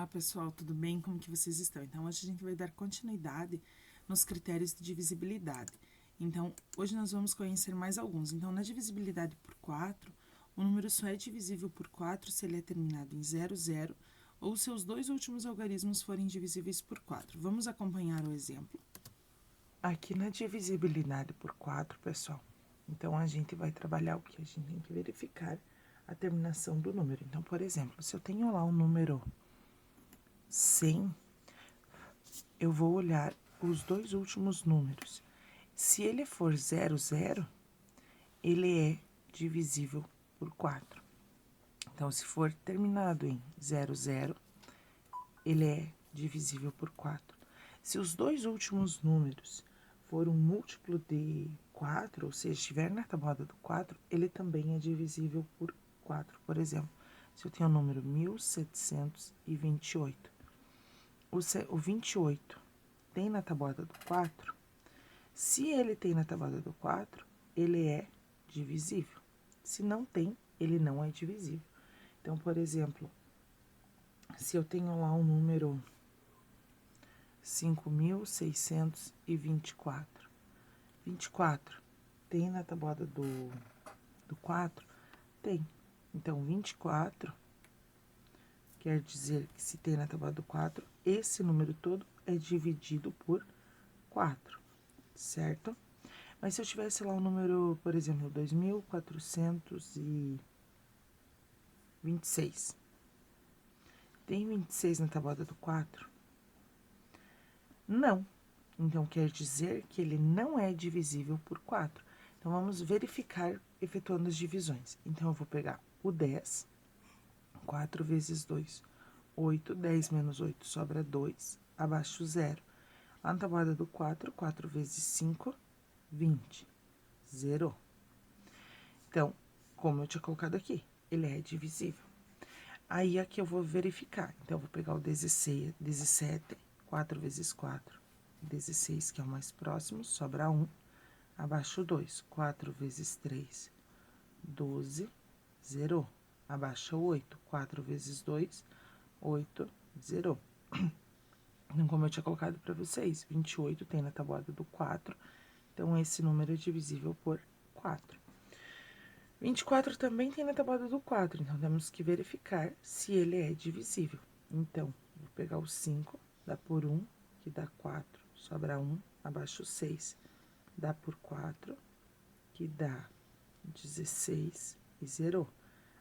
Olá, pessoal, tudo bem? Como que vocês estão? Então, hoje a gente vai dar continuidade nos critérios de divisibilidade. Então, hoje nós vamos conhecer mais alguns. Então, na divisibilidade por 4, o número só é divisível por 4 se ele é terminado em 00 ou se os dois últimos algarismos forem divisíveis por 4. Vamos acompanhar o exemplo? Aqui na divisibilidade por 4, pessoal, então a gente vai trabalhar o que? A gente tem que verificar a terminação do número. Então, por exemplo, se eu tenho lá o número 100, eu vou olhar os dois últimos números. Se ele for 00, ele é divisível por 4. Então, se for terminado em 00, ele é divisível por 4. Se os dois últimos números for um múltiplo de 4, ou seja, estiver na tabuada do 4, ele também é divisível por 4. Por exemplo, se eu tenho o número 1728, o 28 tem na tabuada do 4, se ele tem na tabuada do 4, ele é divisível. Se não tem, ele não é divisível. Então, por exemplo, se eu tenho lá um número 5.624. 24 tem na tabuada do 4? Tem. Então, 24 quer dizer que se tem na tabuada do 4, esse número todo é dividido por 4, certo? Mas se eu tivesse lá um número, por exemplo, 2.426, tem 26 na tabuada do 4? Não. Então, quer dizer que ele não é divisível por 4. Então, vamos verificar efetuando as divisões. Então, eu vou pegar o 10, 4 vezes 2, 8, 10 menos 8 sobra 2, abaixo 0. Lá na tabuada do 4, 4 vezes 5, 20, zerou. Então, como eu tinha colocado aqui, ele é divisível. Aí, aqui eu vou verificar. Então, eu vou pegar o 16, 17, 4 vezes 4, 16, que é o mais próximo, sobra 1, abaixo 2, 4 vezes 3, 12, zerou. Abaixa 8, 4 vezes 2, 8, zerou. Então, como eu tinha colocado para vocês, 28 tem na tabuada do 4, então esse número é divisível por 4. 24 também tem na tabuada do 4, então temos que verificar se ele é divisível. Então, vou pegar o 5, dá por 1, que dá 4, sobra 1, abaixo 6, dá por 4, que dá 16 e zerou.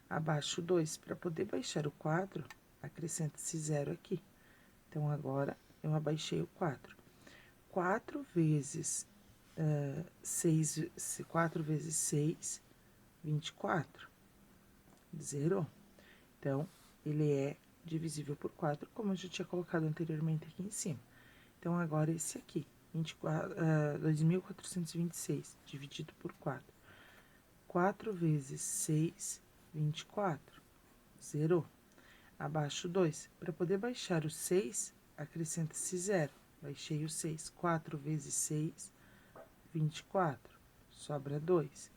Abaixo 2, para poder baixar o 4, acrescenta-se 0 aqui. Então, agora, eu abaixei o 4. 4 vezes 6, 4 vezes 6, 24. Zerou. Então, ele é divisível por 4, como eu já tinha colocado anteriormente aqui em cima. Então, agora esse aqui, 2.426, dividido por 4. 4 vezes 6, 24. Zerou. Abaixo 2. Para poder baixar o 6, acrescenta-se 0. Baixei o 6. 4 vezes 6, 24. Sobra 2.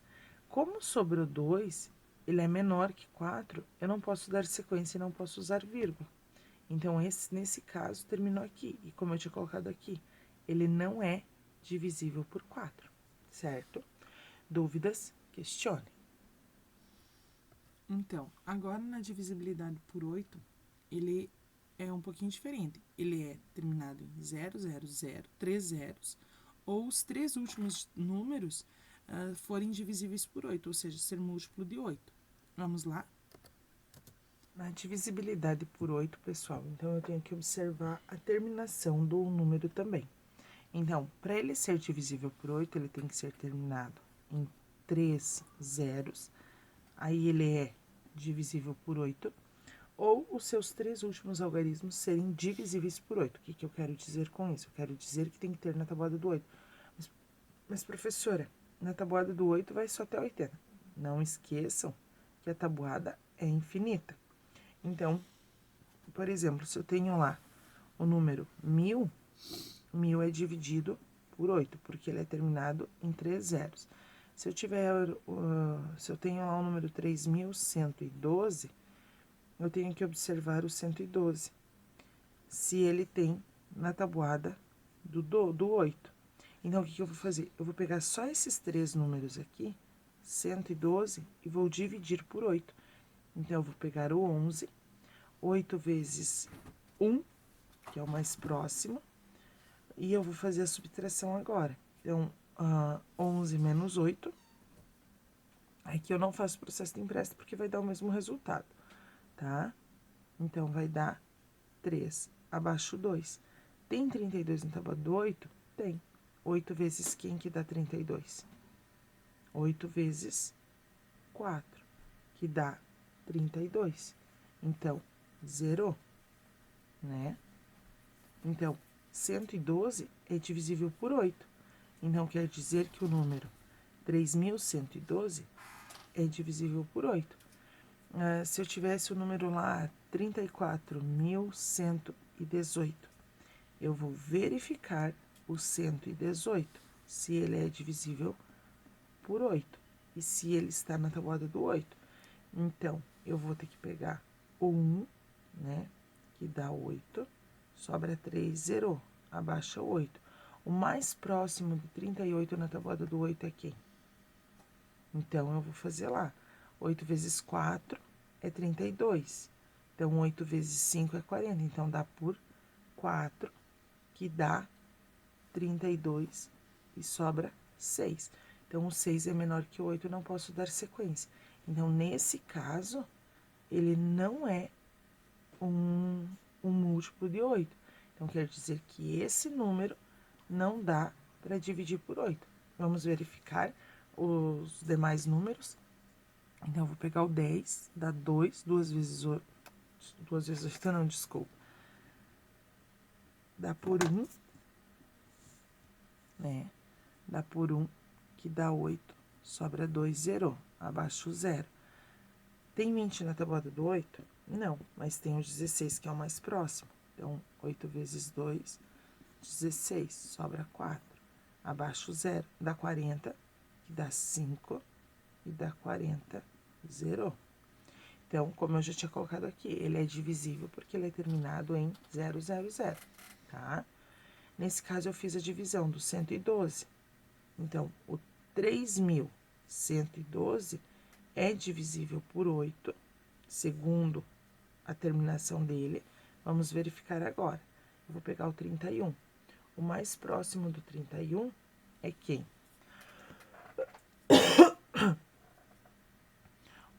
Como sobrou 2, ele é menor que 4, eu não posso dar sequência e não posso usar vírgula. Então, nesse caso, terminou aqui. E como eu tinha colocado aqui, ele não é divisível por 4, certo? Dúvidas? Questione. Então, agora na divisibilidade por 8, ele é um pouquinho diferente. Ele é terminado em 000, 3 zeros, ou os três últimos números forem divisíveis por 8, ou seja, ser múltiplo de 8. Vamos lá? Na divisibilidade por 8, pessoal, então eu tenho que observar a terminação do número também. Então, para ele ser divisível por 8, ele tem que ser terminado em 3 zeros, aí ele é divisível por 8, ou os seus três últimos algarismos serem divisíveis por 8. O que eu quero dizer com isso? Eu quero dizer que tem que ter na tabuada do 8. Mas professora, na tabuada do 8 vai só até 80. Não esqueçam que a tabuada é infinita. Então, por exemplo, se eu tenho lá o número 1000, 1000 é dividido por 8, porque ele é terminado em 3 zeros. Se eu tenho lá o número 3112, eu tenho que observar o 112. se ele tem na tabuada do 8. Então, o que eu vou fazer? Eu vou pegar só esses 3 números aqui, 112, e vou dividir por 8. Então, eu vou pegar o 11, 8 vezes 1, que é o mais próximo, e eu vou fazer a subtração agora. Então, 11 menos 8. Aqui eu não faço processo de empréstimo porque vai dar o mesmo resultado, tá? Então, vai dar 3 abaixo 2. Tem 32 na tábua do 8? Tem. 8 vezes quem que dá 32? 8 vezes 4, que dá 32. Então, zerou, né? Então, 112 é divisível por 8. Então, quer dizer que o número 3.112 é divisível por 8. Se eu tivesse o número lá 34.118, eu vou verificar o 118, se ele é divisível por 8 e se ele está na tabuada do 8. Então, eu vou ter que pegar o 1, né, que dá 8, sobra 3, zerou, abaixa 8. O mais próximo de 38 na tabuada do 8 é quem? Então, eu vou fazer lá. 8 vezes 4 é 32. Então, 8 vezes 5 é 40. Então, dá por 4, que dá 32 e sobra 6. Então, o 6 é menor que o 8, não posso dar sequência. Então, nesse caso, ele não é um múltiplo de 8. Então, quer dizer que esse número não dá para dividir por 8. Vamos verificar os demais números. Então, eu vou pegar o 10, dá 2, 2 vezes 8, 2 vezes 8, não, desculpa. Dá por 1, né? Dá por 1, que dá 8, sobra 2, zerou, abaixo o 0. Tem 20 na tabuada do 8? Não, mas tem o 16, que é o mais próximo. Então, 8 vezes 2, 16, sobra 4. Abaixo o 0, dá 40, que dá 5, e dá 40, zerou. Então, como eu já tinha colocado aqui, ele é divisível porque ele é terminado em 000, tá? Nesse caso, eu fiz a divisão do 112. Então, o 3.112 é divisível por 8, segundo a terminação dele. Vamos verificar agora. Eu vou pegar o 31. O mais próximo do 31 é quem?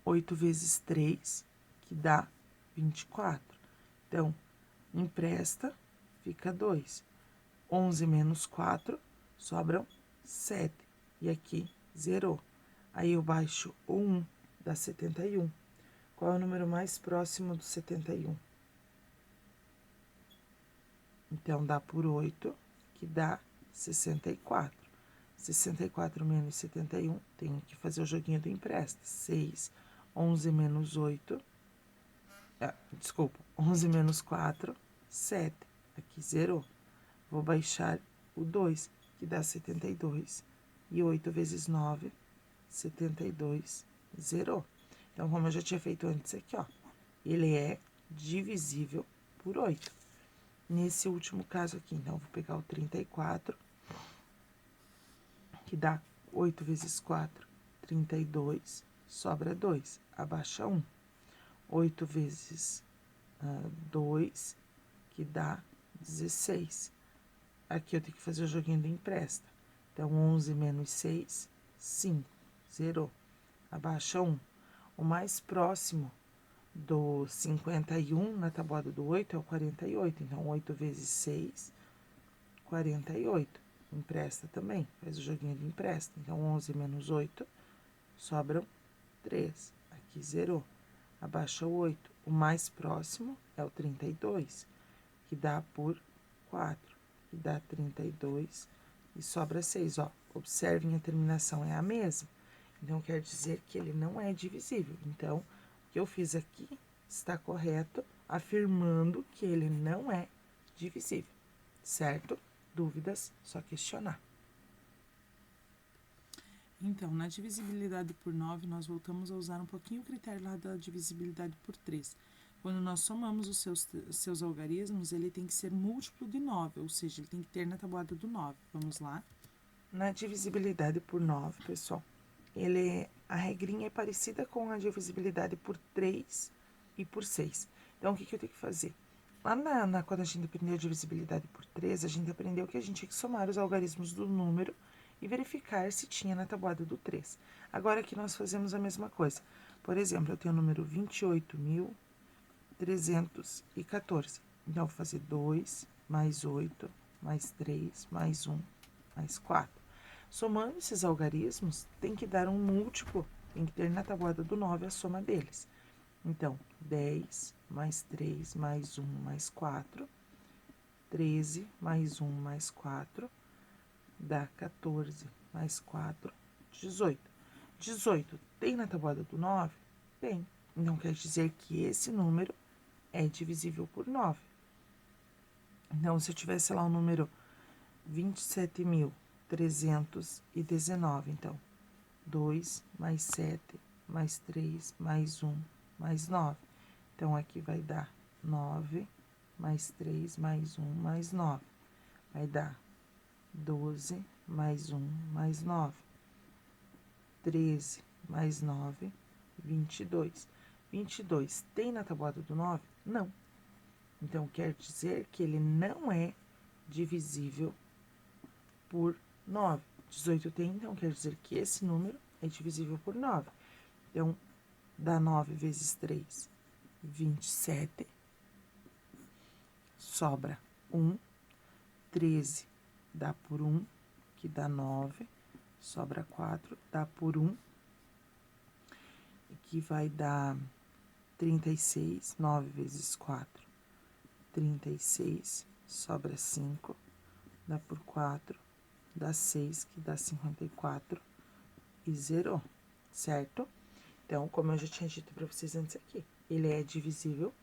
8 vezes 3, que dá 24. Então, empresta, fica 2. 11 menos 4, sobram 7. E aqui, zerou. Aí, eu baixo o 1, dá 71. Qual é o número mais próximo do 71? Então, dá por 8, que dá 64. 64 menos 71, tenho que fazer o joguinho do empresta. 6, 11 menos 8, desculpa, 11 menos 4, 7. Aqui zerou. Vou baixar o 2, que dá 72. E 8 vezes 9, 72, zerou. Então, como eu já tinha feito antes aqui, ó, ele é divisível por 8. Nesse último caso aqui, então, eu vou pegar o 34, que dá 8 vezes 4, 32, sobra 2, abaixa 1. 8 vezes 2, que dá 16. Aqui eu tenho que fazer o joguinho do empresta. Então, 11 menos 6, 5, zerou. Abaixa 1. O mais próximo do 51 na tabuada do 8 é o 48. Então, 8 vezes 6, 48. Empresta também, faz o joguinho de empresta. Então, 11 menos 8, sobram 3. Aqui zerou. Abaixa o 8. O mais próximo é o 32, que dá por 4, que dá 32, e sobra 6. Ó, observem, a terminação é a mesma. Então, quer dizer que ele não é divisível. Então, o que eu fiz aqui está correto, afirmando que ele não é divisível, certo? Dúvidas, só questionar. Então, na divisibilidade por 9, nós voltamos a usar um pouquinho o critério lá da divisibilidade por 3. Quando nós somamos os seus algarismos, ele tem que ser múltiplo de 9, ou seja, ele tem que ter na tabuada do 9. Vamos lá? Na divisibilidade por 9, pessoal, a regrinha é parecida com a divisibilidade por 3 e por 6. Então, o que eu tenho que fazer? Lá quando a gente aprendeu a divisibilidade por 3, a gente aprendeu que a gente tinha que somar os algarismos do número e verificar se tinha na tabuada do 3. Agora aqui nós fazemos a mesma coisa. Por exemplo, eu tenho o número 28.314. Então, eu vou fazer 2 mais 8 mais 3 mais 1 mais 4. Somando esses algarismos, tem que dar um múltiplo, tem que ter na tabuada do 9 a soma deles. Então, 10 mais 3 mais 1 mais 4, 13 mais 1 mais 4, dá 14 mais 4, 18. 18 tem na tabuada do 9? Tem. Então, quer dizer que esse número é divisível por 9. Então, se eu tivesse lá o número 27.319, então, 2 mais 7 mais 3 mais 1 mais 9. Então, aqui vai dar 9 mais 3 mais 1 mais 9. Vai dar 12 mais 1 mais 9. 13 mais 9, 22. 22 tem na tabuada do 9? Não. Então, quer dizer que ele não é divisível por 9. 18 tem, então, quer dizer que esse número é divisível por 9. Então, dá 9 vezes 3, 27. Sobra 1. 13 dá por 1, que dá 9. Sobra 4, dá por 1, que vai dar 36. 9 vezes 4, 36. Sobra 5, dá por 4, dá 6, que dá 54, e zerou, certo? Então, como eu já tinha dito para vocês antes aqui, ele é divisível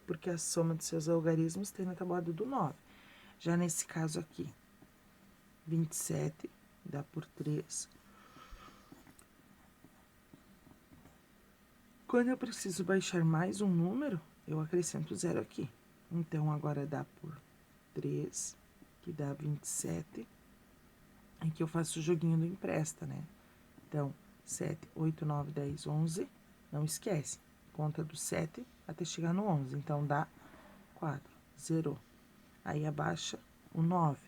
porque a soma dos seus algarismos tem na tabuada do 9. Já nesse caso aqui, 27 dá por 3. Quando eu preciso baixar mais um número, eu acrescento 0 aqui. Então, agora dá por 3, que dá 27. Aqui eu faço o joguinho do empresta, né? Então, 7, 8, 9, 10, 11. Não esquece, conta do 7 até chegar no 11. Então, dá 4, zerou. Aí, abaixa o 9.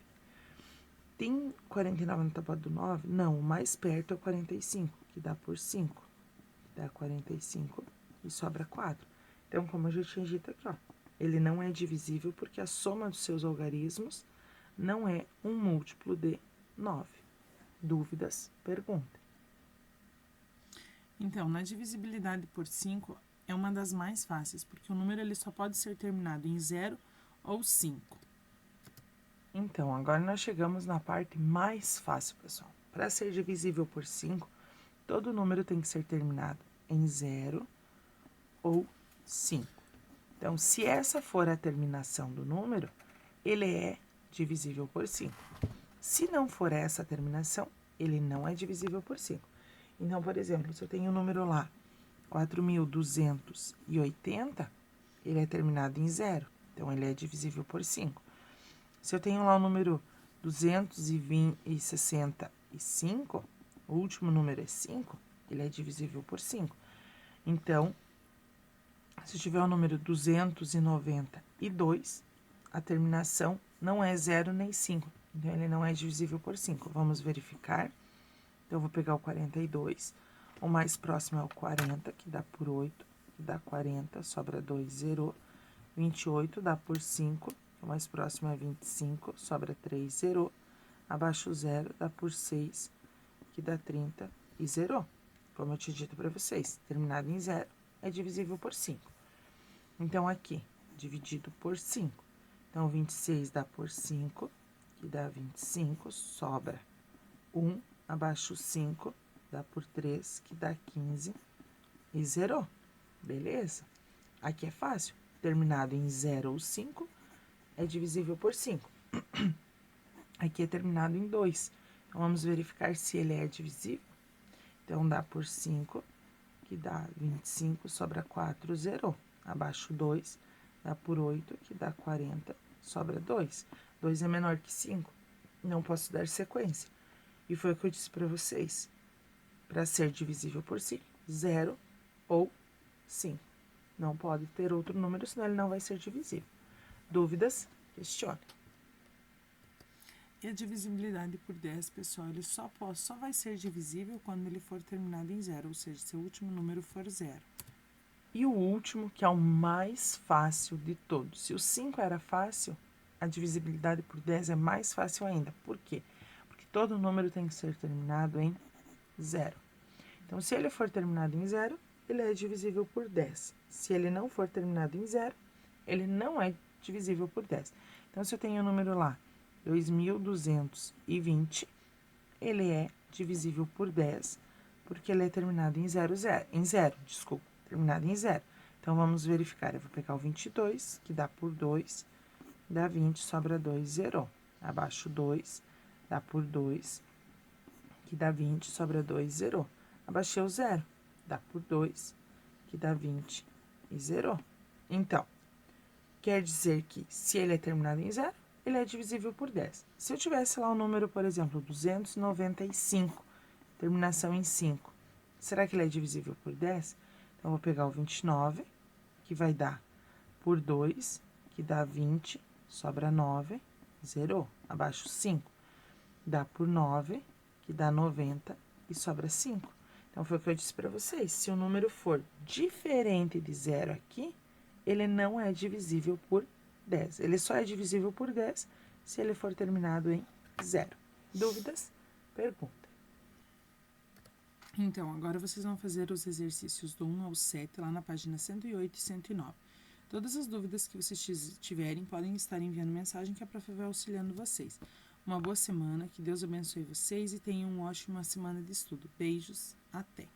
Tem 49 na tabuada do 9? Não, o mais perto é o 45, que dá por 5. Dá 45 e sobra 4. Então, como eu já tinha dito aqui, ó, ele não é divisível porque a soma dos seus algarismos não é um múltiplo de 9. Dúvidas? Perguntem. Então, na divisibilidade por 5 é uma das mais fáceis, porque o número ele só pode ser terminado em 0 ou 5. Então, agora nós chegamos na parte mais fácil, pessoal. Para ser divisível por 5, todo número tem que ser terminado em 0 ou 5. Então, se essa for a terminação do número, ele é divisível por 5. Se não for essa a terminação, ele não é divisível por 5. Então, por exemplo, se eu tenho o número lá, 4.280, ele é terminado em 0. Então, ele é divisível por 5. Se eu tenho lá o número 265, o último número é 5, ele é divisível por 5. Então, se eu tiver o número 292, a terminação não é 0 nem 5. Então, ele não é divisível por 5. Vamos verificar. Então, eu vou pegar o 42. O mais próximo é o 40, que dá por 8, que dá 40, sobra 2, zerou. 28 dá por 5. O mais próximo é 25, sobra 3, zerou. Abaixo o 0, dá por 6, que dá 30 e zerou. Como eu tinha dito para vocês, terminado em 0 é divisível por 5. Então, aqui, dividido por 5. Então, 26 dá por 5, que dá 25, sobra 1, abaixo o 5, dá por 3, que dá 15 e zerou. Beleza? Aqui é fácil. Terminado em 0 ou 5, é divisível por 5. Aqui é terminado em 2. Então, vamos verificar se ele é divisível. Então, dá por 5, que dá 25, sobra 4, zerou. Abaixo 2, dá por 8, que dá 40, sobra 2. 2 é menor que 5, não posso dar sequência. E foi o que eu disse para vocês. Para ser divisível por 5, 0 ou 5. Não pode ter outro número, senão ele não vai ser divisível. Dúvidas? Questione. E a divisibilidade por 10, pessoal, ele só vai ser divisível quando ele for terminado em 0, ou seja, se o último número for 0. E o último, que é o mais fácil de todos. Se o 5 era fácil, a divisibilidade por 10 é mais fácil ainda. Por quê? Porque todo número tem que ser terminado em 0. Então, se ele for terminado em 0, ele é divisível por 10. Se ele não for terminado em 0, ele não é divisível por 10. Então, se eu tenho o número lá, 2.220, ele é divisível por 10, porque ele é terminado em 0, terminado em 0. Então, vamos verificar. Eu vou pegar o 22, que dá por 2, dá 20, sobra 2, zerou. Abaixo 2, dá por 2, que dá 20, sobra 2, zerou. Abaixei o 0, dá por 2, que dá 20 e zerou. Então, quer dizer que se ele é terminado em 0, ele é divisível por 10. Se eu tivesse lá o número, por exemplo, 295, terminação em 5, será que ele é divisível por 10? Então, eu vou pegar o 29, que vai dar por 2, que dá 20, sobra 9, zerou. Abaixo 5, dá por 9, que dá 90 e sobra 5. Então, foi o que eu disse para vocês. Se o número for diferente de 0 aqui, ele não é divisível por 10. Ele só é divisível por 10 se ele for terminado em 0. Dúvidas? Pergunta. Então, agora vocês vão fazer os exercícios do 1 ao 7, lá na página 108 e 109. Todas as dúvidas que vocês tiverem, podem estar enviando mensagem que a prof vai auxiliando vocês. Uma boa semana, que Deus abençoe vocês e tenham uma ótima semana de estudo. Beijos, até!